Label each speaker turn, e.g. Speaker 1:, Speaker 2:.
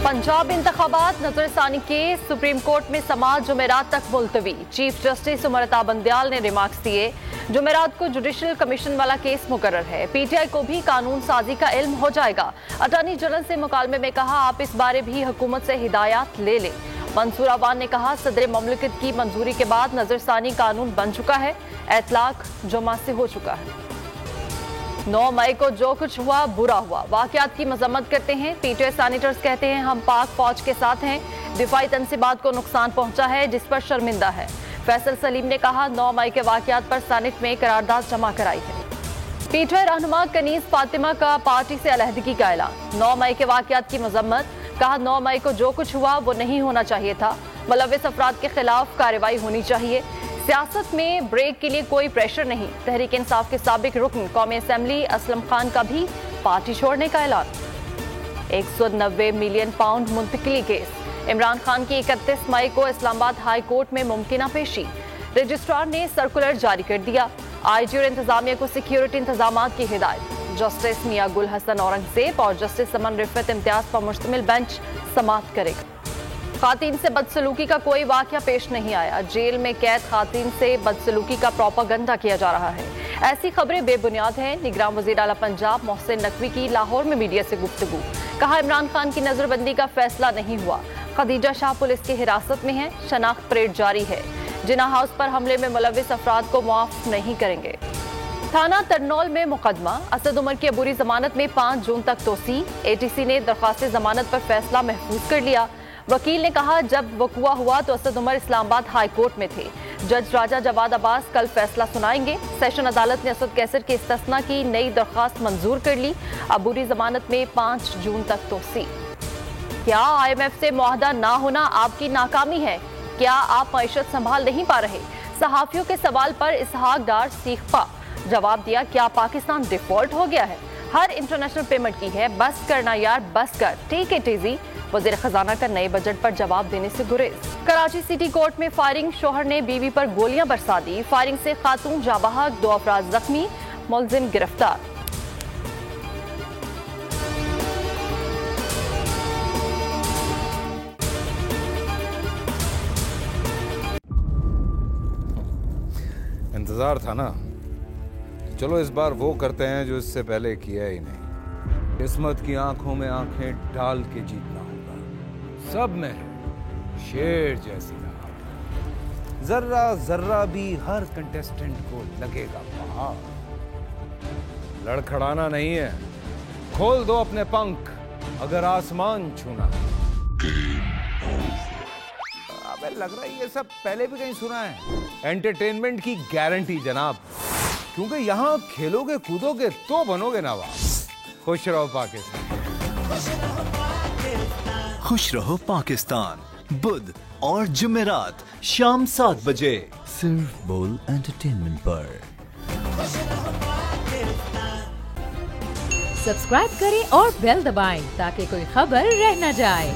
Speaker 1: पंजाब इंतखाबात नजरसानी case supreme court में समाअत जुमेरात तक मुलतवी। चीफ जस्टिस उमरता बंदयाल ने रिमार्क्स दिए। जुमेरात को जुडिशल कमीशन वाला केस मुकर्रर है। पीटीआई को भी कानून साजी का इल्म हो जाएगा। अटॉर्नी जनरल से मुकालमे में कहा, आप इस बारे भी हुकूमत से हिदायत ले लें। मंसूर अवान ने कहा, सदर ममलिकत की मंजूरी के बाद नजरसानी कानून बन चुका है। एतलाक जमा से हो चुका है। 9 मई को जो कुछ हुआ बुरा हुआ। वाकयात की मजम्मत करते हैं। पीटीआई सैनिटर्स कहते हैं, हम पाक फौज के साथ हैं। दिफाई तंसीबात को नुकसान पहुंचा है, जिस पर शर्मिंदा है। फैसल सलीम ने कहा, 9 मई के वाकयात पर सैनेट में करारदाद जमा कराई है। पीटीआई रहनुमा कनीज फातिमा का पार्टी से अलहदगी का ऐलान। 9 मई के वाकयात की मजम्मत। कहा, 9 मई को जो कुछ हुआ वो नहीं होना चाहिए था। मुलव्विस अफराद के खिलाफ कार्रवाई होनी चाहिए। सियासत में ब्रेक के लिए कोई प्रेशर नहीं। तहरीक इंसाफ के साबिक रुकन कौमी असेंबली असलम खान का भी पार्टी छोड़ने का ऐलान। 190 मिलियन पाउंड मुंतकिली केस। इमरान खान की 31 मई को इस्लामाबाद हाई कोर्ट में मुमकिना पेशी। रजिस्ट्रार ने सर्कुलर जारी कर दिया। आईजी और इंतजामिया को सिक्योरिटी इंतजामात की हिदायत। जस्टिस मियां गुल हसन औरंगजेब और जस्टिस समन रिफत इम्तियाज पर मुश्तमिल बेंच समाअत करेगा। खातीन से बदसलूकी का कोई वाकया पेश नहीं आया। जेल में कैद खातीन से बदसलूकी का प्रोपागंडा किया जा रहा है। ऐसी खबरें बेबुनियाद हैं। निगरान वज़ीर आला पंजाब मोहसिन नकवी की लाहौर में मीडिया से गुफ्तगू। कहा, इमरान खान की नजरबंदी का फैसला नहीं हुआ। खदीजा शाह पुलिस की हिरासत में है। शनाख्त परेड जारी है। जिना हाउस पर हमले में मुलव्विस अफराद को मुआफ नहीं करेंगे। थाना तरनौल में मुकदमा। असद उमर की अबूरी जमानत में 5 जून तक तोसी। एटीसी ने दरख्वास्त जमानत पर फैसला महफूज कर लिया। वकील ने कहा, जब वकुआ हुआ तो असद उमर इस्लामाबाद हाई कोर्ट में थे। जज राजा जवाद अब्बास कल फैसला सुनाएंगे। सेशन अदालत ने असद कैसर की इस्तिस्ना की नई दरख्वास्त मंजूर कर ली। अबूरी जमानत में 5 जून तक तोसी। क्या IMF से मुआहदा ना होना आपकी नाकामी है? क्या आप मईशत संभाल नहीं पा रहे? सहाफियों के सवाल पर इसहाक डार सीखपा जवाब दिया, क्या पाकिस्तान डिफॉल्ट हो गया है? हर इंटरनेशनल पेमेंट की है, बस करना यार, बस कर। ठीक है टीजी। वज़ीर खजाना का नए बजट पर जवाब देने से गुरेज। कराची सिटी कोर्ट में फायरिंग। शोहर ने बीवी पर गोलियां बरसा दी। फायरिंग से खातून जाबहक, 2 अफराद जख्मी, मुलजिम गिरफ्तार।
Speaker 2: इंतजार था ना। चलो इस बार वो करते हैं जो इससे पहले किया ही नहीं। किस्मत की आंखों में आंखें डाल के जीतना होगा। सब में है शेर जैसी राह। जर्रा जर्रा भी हर कंटेस्टेंट को लगेगा पहाड़। लड़खड़ाना नहीं है, खोल दो अपने पंख अगर आसमान छूना। अबे लग रहा है ये सब पहले भी कहीं सुना है। एंटरटेनमेंट की गारंटी जनाब, क्योंकि यहाँ खेलोगे कूदोगे तो बनोगे नवाब। खुश रहो पाकिस्तान।
Speaker 3: खुश रहो पाकिस्तान। बुध और जुमेरात शाम 7 बजे सिर्फ बोल एंटरटेनमेंट पर।
Speaker 4: सब्सक्राइब करें और बेल दबाएं ताकि कोई खबर रह न जाए।